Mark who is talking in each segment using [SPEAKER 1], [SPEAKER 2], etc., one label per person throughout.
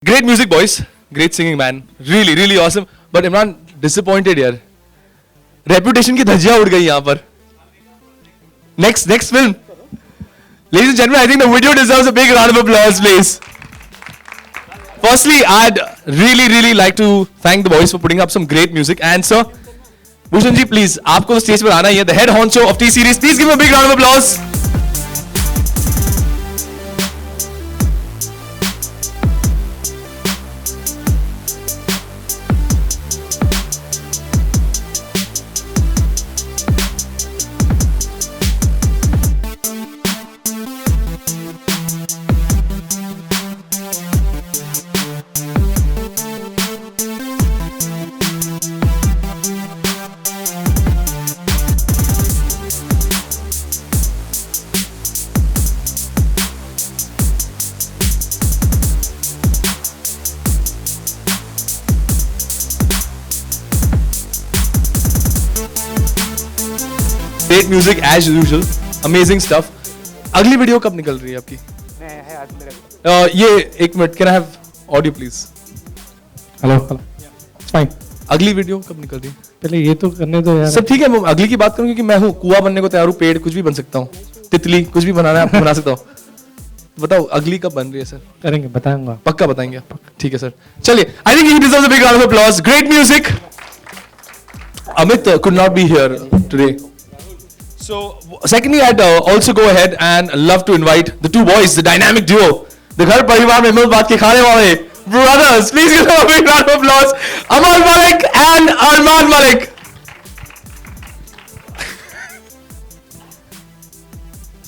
[SPEAKER 1] Great music, boys. Great singing, man. Really, really awesome. But Imran, disappointed यार. Reputation की धज्जियां उड़ गई यहाँ पर. Next film. Ladies and gentlemen, I think the video deserves a big round of applause, please. Firstly, I'd really like to thank the boys for putting up some great music. And sir, Bhushan ji, please, आपको तो stage पर आना ही है. The head honcho of T series. Please give him a big round of applause. Great music as usual, amazing stuff. अगली video कब निकल रही है आपकी?
[SPEAKER 2] है आज मेरे
[SPEAKER 1] ये एक minute, can I have audio please?
[SPEAKER 2] Hello it's fine.
[SPEAKER 1] अगली वीडियो कब निकल रही है?
[SPEAKER 2] पहले ये तो करने दो यार।
[SPEAKER 1] सब ठीक है, मैं अगली की बात करूँ क्योंकि मैं हूँ, कुआं बनने को तैयार हूँ, पेड़ कुछ भी बन सकता हूँ, तितली कुछ भी बनाना है आपको बना सकता हूँ। बताओ अगली कब बन रही है सर?
[SPEAKER 2] करेंगे, बताऊंगा।
[SPEAKER 1] पक्का बताएंगे आप? ठीक है सर, चलिए। I think he deserves a big round of applause. Great music. Amit could not be here today. So, secondly, I'd also go ahead and love to invite the two boys, the dynamic duo, the घर परिवार में मिल बात के खाने वाले brothers. Please give them a big round of applause. Amal Malik and Arman Malik.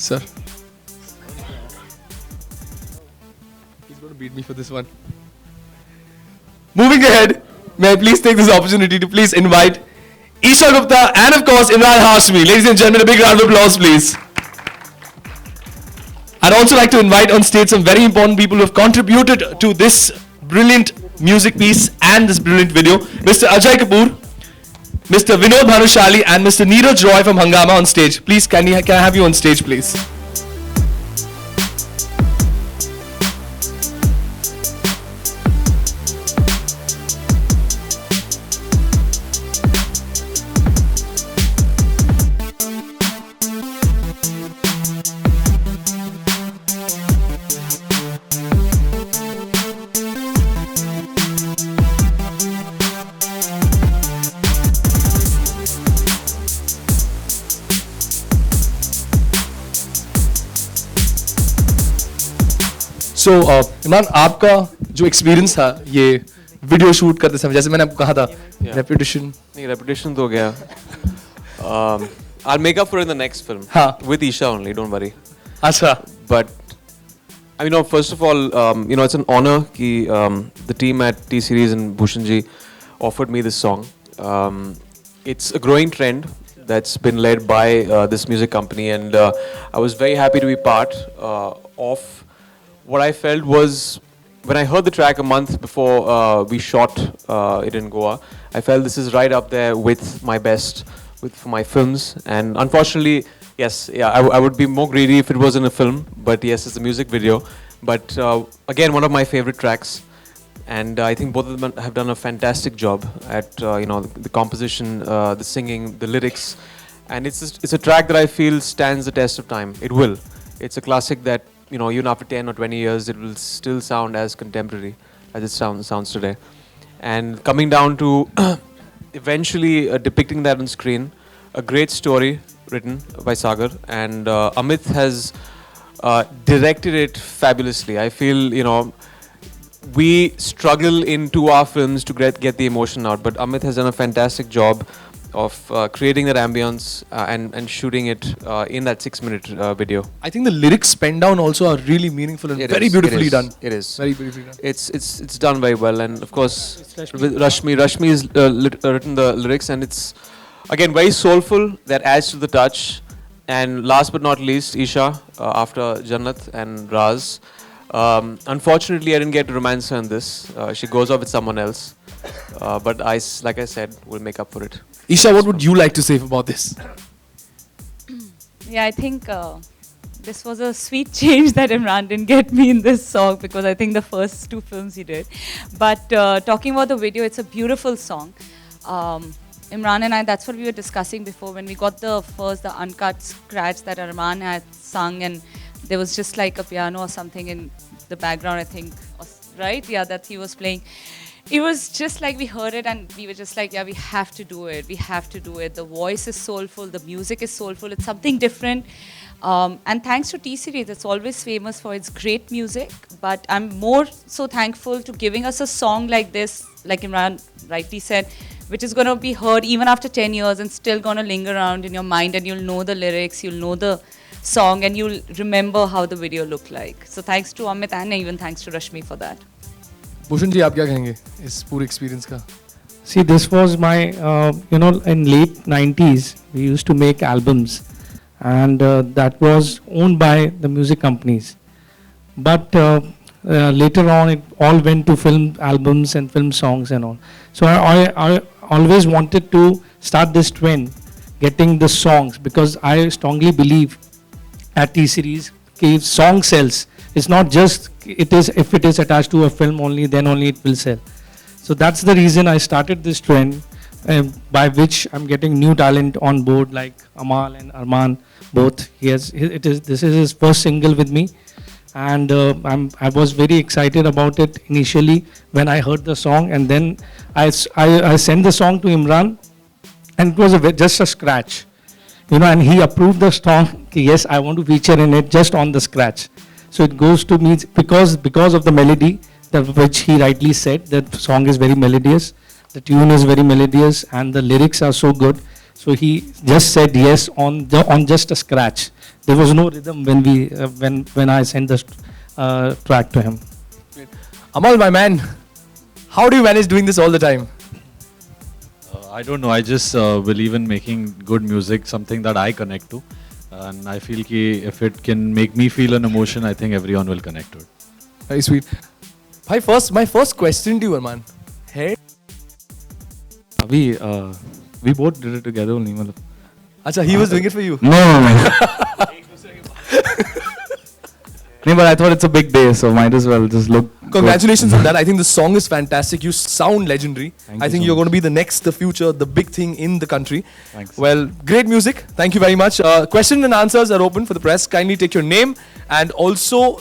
[SPEAKER 1] Sir, he's going to beat me for this one. Moving ahead, may I please take this opportunity to please invite Isha Gupta and of course Imran Hashmi. Ladies and gentlemen, a big round of applause please. I'd also like to invite on stage some very important people who have contributed to this brilliant music piece and this brilliant video. Mr. Ajay Kapoor, Mr. Vinod Bhanushali and Mr. Neeraj Roy from Hangama on stage. Please, can I have you on stage please? So, Imran, आपका जो experience था ये video shoot करते समय, जैसे मैंने आपको कहा था, रेपुटेशन
[SPEAKER 3] नहीं, रेपुटेशन तो हो गया. I'll make up for it in the next film.
[SPEAKER 1] हाँ.
[SPEAKER 3] With Isha only, don't worry.
[SPEAKER 1] अच्छा.
[SPEAKER 3] But I mean, no, first of all, it's an honor that the team at T Series and Bhushan ji offered me this song. It's a growing trend that's been led by this music company, and I was very happy to be part of what I felt was, when I heard the track a month before we shot it in Goa, I felt this is right up there with my best for my films. And unfortunately, yes, I would be more greedy if it was in a film, but yes, it's a music video. But again, one of my favorite tracks, and I think both of them have done a fantastic job at the composition, the singing, the lyrics, and it's a track that I feel stands the test of time. It will. It's a classic that, even after 10 or 20 years, it will still sound as contemporary as it sounds today. And coming down to eventually depicting that on screen, a great story written by Sagar, and Amit has directed it fabulously. I feel, we struggle in 2 hour films to get the emotion out, but Amit has done a fantastic job of creating that ambience and shooting it in that 6-minute video.
[SPEAKER 1] I think the lyrics penned down also are really meaningful and very beautifully done.
[SPEAKER 3] It is.
[SPEAKER 1] Very beautifully done.
[SPEAKER 3] It's done very well, and of course with Rashmi has written the lyrics, and it's again very soulful. That adds to the touch. And last but not least, Isha after Jannat and Raz. Unfortunately, I didn't get to romance her in this. She goes off with someone else. But like I said, we'll make up for it.
[SPEAKER 1] Isha, what would you like to say about this?
[SPEAKER 4] Yeah, I think this was a sweet change that Imran didn't get me in this song, because I think the first two films he did. But talking about the video, it's a beautiful song. Imran and I, that's what we were discussing before when we got the uncut scratch that Arman had sung, and there was just like a piano or something in the background, I think, right? Yeah, that he was playing. It was just like we heard it and we were just like, yeah, we have to do it. We have to do it. The voice is soulful. The music is soulful. It's something different. And thanks to T-Series, it's always famous for its great music. But I'm more so thankful to giving us a song like this, like Imran rightly said, which is going to be heard even after 10 years and still going to linger around in your mind, and you'll know the lyrics, you'll know the song, and you'll remember how the video looked like. So thanks to Amit and even thanks to Rashmi for that.
[SPEAKER 1] Bhushan ji, आप क्या कहेंगे इस पूरे experience का?
[SPEAKER 2] See, this was my, in late 90s, we used to make albums, and that was owned by the music companies. But later on, it all went to film albums and film songs and all. So I always wanted to start this trend, getting the songs, because I strongly believe at T-Series, if song sells, it's not just, if it is attached to a film only, then only it will sell. So that's the reason I started this trend, by which I'm getting new talent on board, like Amal and Arman, both. This is his first single with me, and I was very excited about it initially when I heard the song, and then I sent the song to Imran, and it was just a scratch, and he approved the song. Yes, I want to feature in it just on the scratch. So it goes to me because of the melody, which he rightly said, that song is very melodious, the tune is very melodious, and the lyrics are so good. So he just said yes on just a scratch. There was no rhythm when I sent the track to him.
[SPEAKER 1] Amal, my man, how do you manage doing this all the time?
[SPEAKER 5] I don't know. I just believe in making good music, something that I connect to. And I feel कि if it can make me feel an emotion, I think everyone will connect to it.
[SPEAKER 1] Very sweet. My first question to you, Arman. Hair?
[SPEAKER 6] We both did it together only.
[SPEAKER 1] Acha, he was doing it for you?
[SPEAKER 6] No. No, but I thought it's a big day, so might as well just look.
[SPEAKER 1] Congratulations on that. I think the song is fantastic. You sound legendary. I think you're going to be the future, the big thing in the country.
[SPEAKER 6] Thanks.
[SPEAKER 1] Well, great music. Thank you very much. Question and answers are open for the press. Kindly take your name and also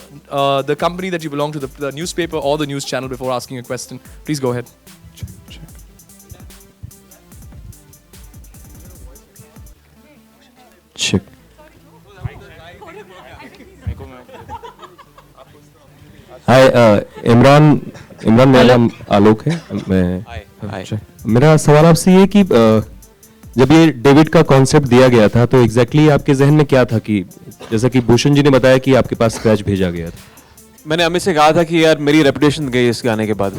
[SPEAKER 1] the company that you belong to, the newspaper or the news channel, before asking a question. Please go ahead.
[SPEAKER 6] Check. हाय इमरान मेरा नाम आलोक है। मेरा सवाल आपसे ये कि जब ये डेविड का कॉन्सेप्ट दिया गया था तो एग्जैक्टली आपके जहन में क्या था, कि जैसा कि भूषण जी ने बताया कि आपके पास स्क्रैच भेजा गया था।
[SPEAKER 3] मैंने अमित से कहा था कि यार मेरी रेपुटेशन गई इस गाने के बाद,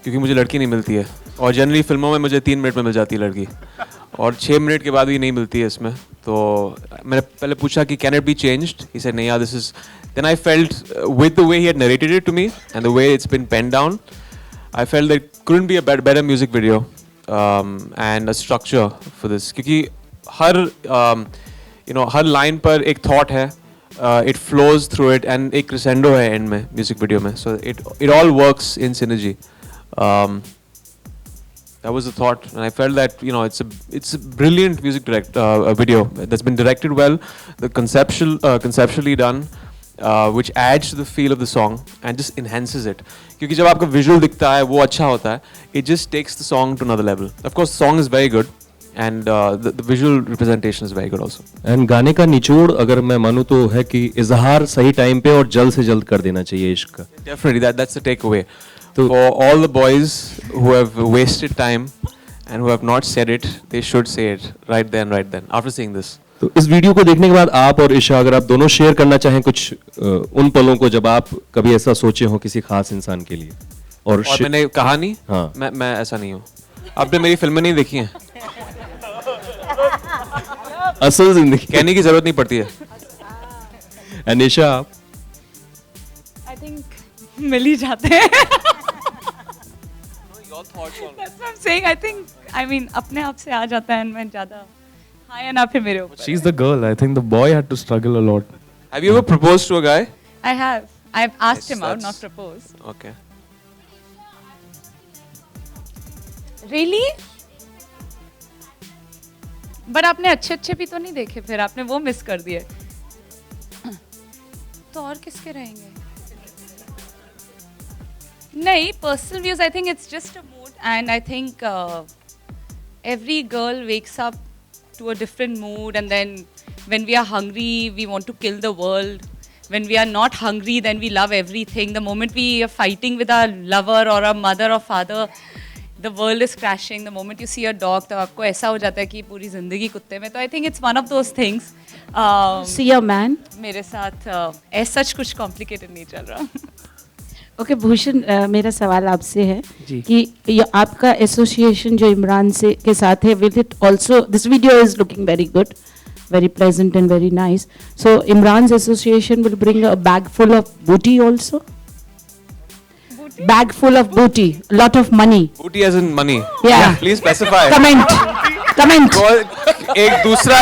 [SPEAKER 3] क्योंकि मुझे लड़की नहीं मिलती है, और जनरली फिल्मों में मुझे 3 मिनट में मिल जाती है लड़की, और 6 मिनट के बाद भी नहीं मिलती है इसमें। तो मैंने पहले पूछा कि can it be changed, he said नहीं यार this is. Then I felt, with the way he had narrated it to me and the way it's been penned down, I felt there couldn't be a better music video and a structure for this. क्योंकि हर line पर एक thought है, it flows through it, and एक crescendo है end में music video में, so it all works in synergy. That was the thought, and I felt that it's a brilliant music video that's been directed well, the conceptually done. Which adds to the feel of the song and just enhances it. क्योंकि जब आपका visual दिखता है वो अच्छा होता है, it just takes the song to another level. Of course, the song is very good and the visual representation is very good also.
[SPEAKER 6] And गाने का निचोड़ अगर मैं मानूँ तो है कि इजहार सही टाइम पे और जल्द से जल्द कर देना चाहिए इश्क का.
[SPEAKER 3] Definitely, that's the takeaway. For all the boys who have wasted time and who have not said it, they should say it right then after seeing this.
[SPEAKER 6] तो इस वीडियो को देखने के बाद आप और ईशा, अगर आप दोनों शेयर करना चाहें कुछ उन पलों को जब आप कभी ऐसा सोचे हो किसी खास इंसान के लिए, और
[SPEAKER 3] मैंने कहा नहीं,
[SPEAKER 6] हाँ,
[SPEAKER 3] मैं ऐसा नहीं हूँ। आपने मेरी फिल्में नहीं देखी हैं,
[SPEAKER 6] असल जिंदगी
[SPEAKER 3] कहने की जरूरत नहीं पड़ती है।
[SPEAKER 6] अनिशा, आप?
[SPEAKER 4] I think मिल ही जाते हैं। That's what I'm saying. I mean अपने आप से आ जाता है, मैं ज़्यादा हाँ या ना फिर मेरे ऊपर।
[SPEAKER 7] She's the girl. I think the boy had to struggle a lot.
[SPEAKER 3] Have you ever proposed to a guy?
[SPEAKER 4] I have. I've asked
[SPEAKER 3] Yes,
[SPEAKER 4] him out, not
[SPEAKER 3] that's-
[SPEAKER 4] proposed.
[SPEAKER 3] Okay.
[SPEAKER 4] Really? But आपने अच्छे अच्छे भी तो नहीं देखे, फिर आपने वो मिस कर दिए. तो और किसके रहेंगे? नहीं, personal views, I think it's just a mood, and I think every girl wakes up to a different mood, and then when we are hungry, we want to kill the world. When we are not hungry, then we love everything. The moment we are fighting with our lover or our mother or father, the world is crashing. The moment you see a dog, तो आपको ऐसा हो जाता है कि पूरी जिंदगी कुत्ते में. तो I think it's one of those things.
[SPEAKER 7] See a man.
[SPEAKER 4] मेरे साथ ऐसा कुछ complicated नहीं चल रहा.
[SPEAKER 7] ओके भूषण, मेरा सवाल आपसे है
[SPEAKER 2] जी.
[SPEAKER 7] कि ये आपका एसोसिएशन जो इमरान से के साथ है, will it also, this video is looking very good, very pleasant and very nice. So Imran's association will bring a bag full of booty also?
[SPEAKER 4] Booty?
[SPEAKER 7] Bag full of booty, lot of money.
[SPEAKER 3] Booty as in money.
[SPEAKER 7] Yeah.
[SPEAKER 3] Please specify.
[SPEAKER 7] Comment. Comment.
[SPEAKER 3] तो एक दूसरा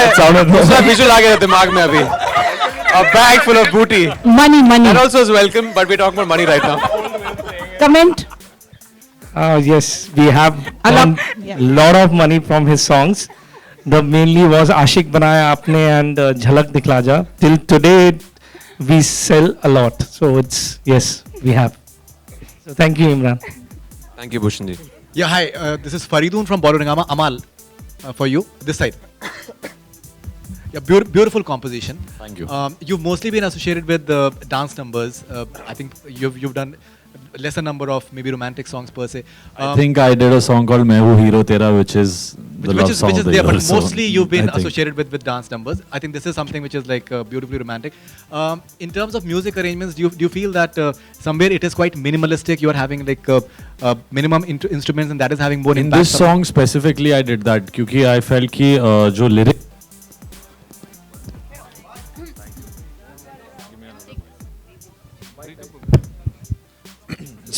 [SPEAKER 3] visual आ गया दिमाग में अभी. A bag full of booty.
[SPEAKER 7] Money, money.
[SPEAKER 3] That also is welcome, but we're talking about money right now.
[SPEAKER 7] Comment.
[SPEAKER 2] Yes, we have
[SPEAKER 7] A lot-
[SPEAKER 2] earned
[SPEAKER 7] yeah.
[SPEAKER 2] lot of money from his songs. The mainly was Ashik Banaya Aapne and Jhalak Dikhla Ja. Till today, we sell a lot. So it's, yes, we have. So thank you, Imran.
[SPEAKER 3] Thank you, Bhushan ji.
[SPEAKER 8] Yeah, hi. This is Faridun from Bolorangama. Amal, for you, this side. Yeah, beautiful composition.
[SPEAKER 5] Thank you.
[SPEAKER 8] You've mostly been associated with dance numbers. I think you've done lesser number of maybe romantic songs per se.
[SPEAKER 5] I think I did a song called "Main Hu Hero Tera," which is the love song
[SPEAKER 8] which
[SPEAKER 5] of
[SPEAKER 8] is
[SPEAKER 5] the
[SPEAKER 8] there,
[SPEAKER 5] year.
[SPEAKER 8] but
[SPEAKER 5] so
[SPEAKER 8] mostly you've been
[SPEAKER 5] I think-
[SPEAKER 8] associated with dance numbers. I think this is something which is like beautifully romantic. In terms of music arrangements, do you feel that somewhere it is quite minimalistic? You are having like minimum instruments, and that is having more
[SPEAKER 5] In
[SPEAKER 8] impact.
[SPEAKER 5] this song specifically, I did that क्योंकि I felt कि जो lyric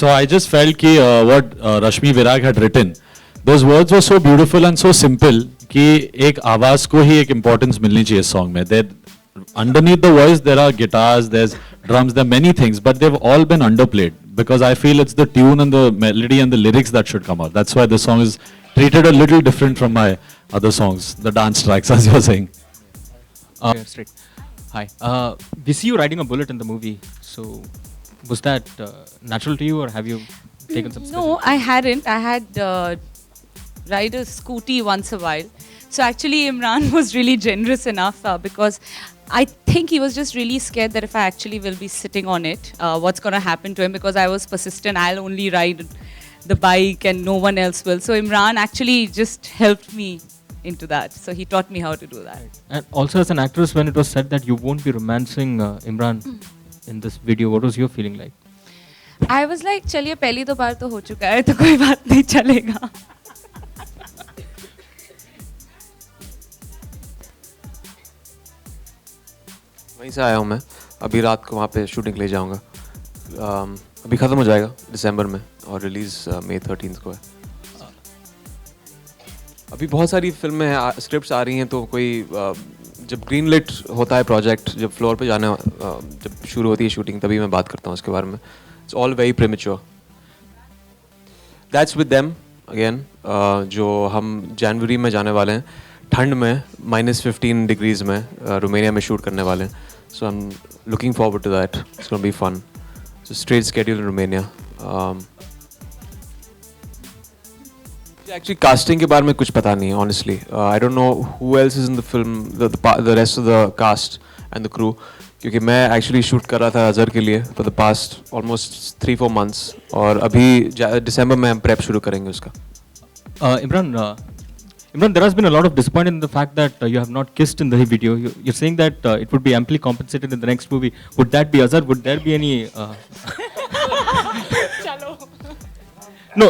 [SPEAKER 5] So I just felt कि what Rashmi Virag had written, those words were so beautiful and so simple कि एक आवाज को ही एक importance मिलनी चाहिए song में. There, underneath the voice there are guitars, there's drums, there are many things, but they've all been underplayed because I feel it's the tune and the melody and the lyrics that should come out. That's why the song is treated a little different from my other songs, the dance tracks, as you're saying.
[SPEAKER 9] Straight. Hi. We see you riding a bullet in the movie. So, was that natural to you, or have you taken some?
[SPEAKER 4] No, I hadn't. I had ride a scooty once a while. So actually, Imran was really generous enough because I think he was just really scared that if I actually will be sitting on it, what's going to happen to him, because I was persistent. I'll only ride the bike and no one else will. So Imran actually just helped me into that. So he taught me how to do that.
[SPEAKER 9] And also, as an actress, when it was said that you won't be romancing Imran in this video, what was your feeling like?
[SPEAKER 4] I was like, चलिए पहली तो बार तो हो चुका है तो कोई बात नहीं चलेगा.
[SPEAKER 3] वहीं से आया हूँ मैं. अभी रात को वहाँ पे शूटिंग ले जाऊँगा. अभी ख़त्म हो जाएगा दिसंबर में और रिलीज़ मई 13 को है. अभी बहुत सारी फिल्में स्क्रिप्ट्स आ रही हैं तो कोई जब ग्रीन लिट होता है प्रोजेक्ट, जब फ्लोर पे जाने जब शुरू होती है शूटिंग, तभी मैं बात करता हूँ उसके बारे में. It's all very premature. That's with them again. जो हम जनवरी में जाने वाले हैं ठंड में -15 डिग्रीज में रोमानिया में शूट करने वाले हैं. So I am looking forward to that. It's gonna be fun. So straight schedule in Romania. Actually casting के बारे में कुछ पता नहीं है honestly. I don't know who else is in the film, the rest of the cast and the crew, क्योंकि मैं actually shoot कर रहा था अजहर के लिए for the past almost 3-4 months और अभी दिसंबर में हम प्रेप शुरू करेंगे उसका.
[SPEAKER 9] Imran, there has been a lot of disappointment in the fact that you have not kissed in the video. You're saying that it would be amply compensated in the next movie. Would that be Azhar? Would there be any? No.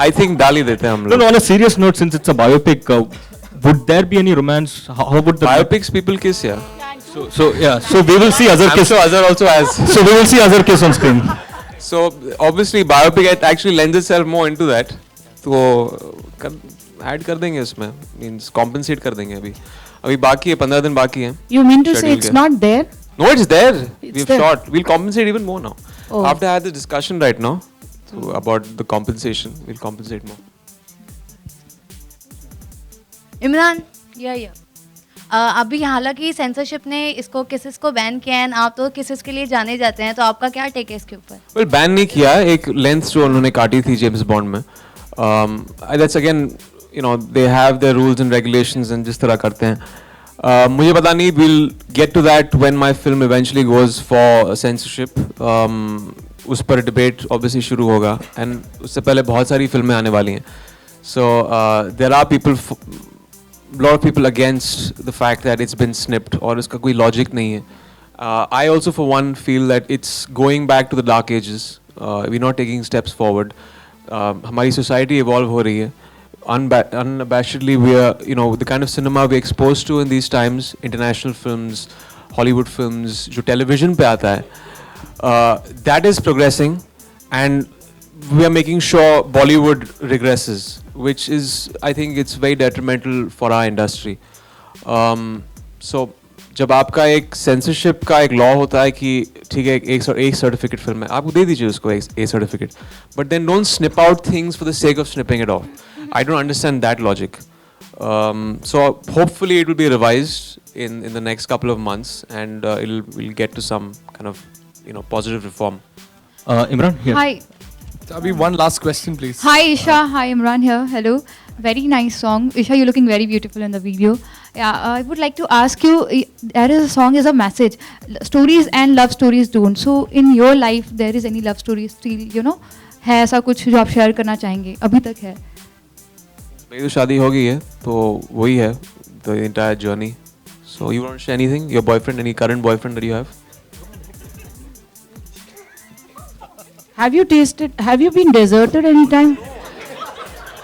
[SPEAKER 3] I think डाल ही देते हैं हम
[SPEAKER 9] No,
[SPEAKER 3] लोग.
[SPEAKER 9] on a serious note, since it's a biopic, would there be any romance? How would the
[SPEAKER 3] Biopics people kiss, yeah.
[SPEAKER 9] So we will see Azhar
[SPEAKER 3] I'm
[SPEAKER 9] kiss.
[SPEAKER 3] sure Azhar also has.
[SPEAKER 9] So we will see Azhar kiss on screen.
[SPEAKER 3] So obviously biopic actually lends itself more into that. तो add कर देंगे उसमें, means compensate कर देंगे अभी. अभी बाकी है, 15 दिन बाकी हैं.
[SPEAKER 7] You mean to say
[SPEAKER 3] Schedule
[SPEAKER 7] it's
[SPEAKER 3] के.
[SPEAKER 7] not there?
[SPEAKER 3] No, it's there.
[SPEAKER 7] It's
[SPEAKER 3] We've
[SPEAKER 7] there.
[SPEAKER 3] shot. We'll compensate even more now.
[SPEAKER 7] Oh.
[SPEAKER 3] After I had the discussion right now about the compensation, we'll compensate more.
[SPEAKER 10] Imran
[SPEAKER 4] Yeah.
[SPEAKER 10] अभी हालांकि censorship ने इसको किसिस को ban किया है, आप तो किसिस के लिए जाने जाते हैं, तो आपका क्या टेक है इसके ऊपर?
[SPEAKER 3] Well, बैन नहीं किया, एक लेंथ जो उन्होंने काटी थी जेम्स बॉन्ड में. That's again, you know, they have their rules and regulations and जिस तरह करते हैं. मुझे पता नहीं, we'll get to that when my film eventually goes for censorship. उस पर डिबेट obviously शुरू होगा, and उससे पहले बहुत सारी फिल्में आने वाली हैं. So there are lot of people against the fact that it's been snipped और इसका कोई logic नहीं है. I also for one feel that it's going back to the dark ages. We're not taking steps forward. हमारी society evolve हो रही है. Unabashedly we are, you know, the kind of cinema we're exposed to in these times, international films, Hollywood films, जो television पे आता है, that is progressing, and we are making sure Bollywood regresses, which is, I think, it's very detrimental for our industry. So, जब आपका एक censorship का एक law होता है कि ठीक है एक certificate film है, आपको दे दीजिए उसको एक certificate, but then don't snip out things for the sake of snipping it off. I don't understand that logic. So hopefully it will be revised in the next couple of months, and we'll get to some kind of, you know, positive reform.
[SPEAKER 9] Imran, here.
[SPEAKER 1] Hi. Abhi, one last question, please.
[SPEAKER 11] Hi Isha, hi Imran here. Hello. Very nice song. Isha, you're looking very beautiful in the video. Yeah, I would like to ask you, there is a song is a message. Stories and love stories don't. So in your life, there is any love story still, you know, है ऐसा कुछ जो आप share करना चाहेंगे? अभी तक है?
[SPEAKER 3] मेरी तो शादी हो गई है, तो वही है the entire journey. So you want to share anything? Your boyfriend, any current boyfriend that you have?
[SPEAKER 7] Have you been deserted anytime?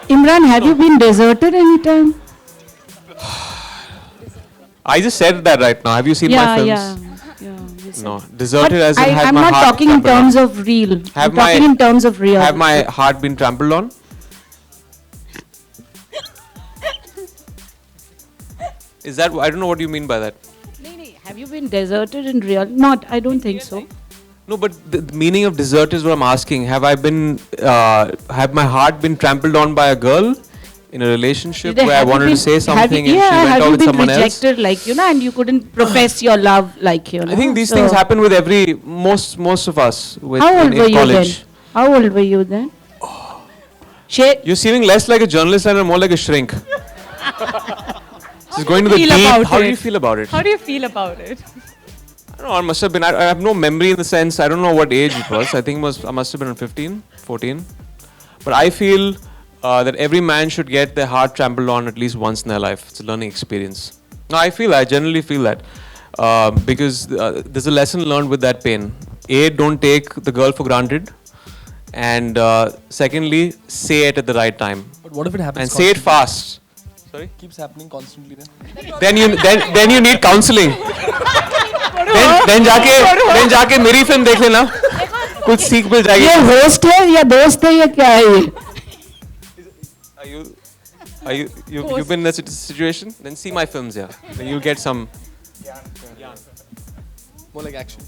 [SPEAKER 7] Imran, have you been deserted anytime?
[SPEAKER 3] I just said that right now. Have you seen my films?
[SPEAKER 7] Yeah.
[SPEAKER 3] No, deserted as in
[SPEAKER 7] I'm
[SPEAKER 3] had my
[SPEAKER 7] not
[SPEAKER 3] heart
[SPEAKER 7] talking in
[SPEAKER 3] trampled
[SPEAKER 7] terms
[SPEAKER 3] on.
[SPEAKER 7] of real.
[SPEAKER 3] Have
[SPEAKER 7] I'm talking in terms of real.
[SPEAKER 3] Have my heart been trampled on? Is that, I don't know what you mean by that.
[SPEAKER 7] Have you been deserted in real? Not, I don't think so.
[SPEAKER 3] No, but the meaning of desert is what I'm asking. Have my heart been trampled on by a girl in a relationship where I wanted to say something and she went out with someone else?
[SPEAKER 7] Have you been rejected, like, you know, and you couldn't profess your love, like, you know?
[SPEAKER 3] I think these things happen with most of us in
[SPEAKER 7] How old were you
[SPEAKER 3] college.
[SPEAKER 7] then? How old were you then?
[SPEAKER 3] You're seeming less like a journalist and more like a shrink. She's going to the deep. How do you feel about it?
[SPEAKER 4] How do you feel about it?
[SPEAKER 3] I don't know, I must have been, I have no memory in the sense, I don't know what age it was. I think I must have been 15, 14. But I feel that every man should get their heart trampled on at least once in their life. It's a learning experience. No, I generally feel that. Because there's a lesson learned with that pain. A, don't take the girl for granted. And secondly, say it at the right time.
[SPEAKER 1] But what if it happens
[SPEAKER 3] and say it fast. Sorry?
[SPEAKER 1] Keeps happening constantly
[SPEAKER 3] then you need counseling. then जाके मेरी film देख लेना, कुछ सीख मिल जाएगी.
[SPEAKER 7] ये host है या दोस्त है या क्या है ये?
[SPEAKER 3] You've been in that situation? Then see my films, yeah. Then you'll get some.
[SPEAKER 1] More like action.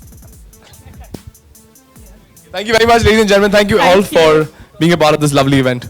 [SPEAKER 1] Thank you very much, ladies and gentlemen. Thank you all for being a part of this lovely event.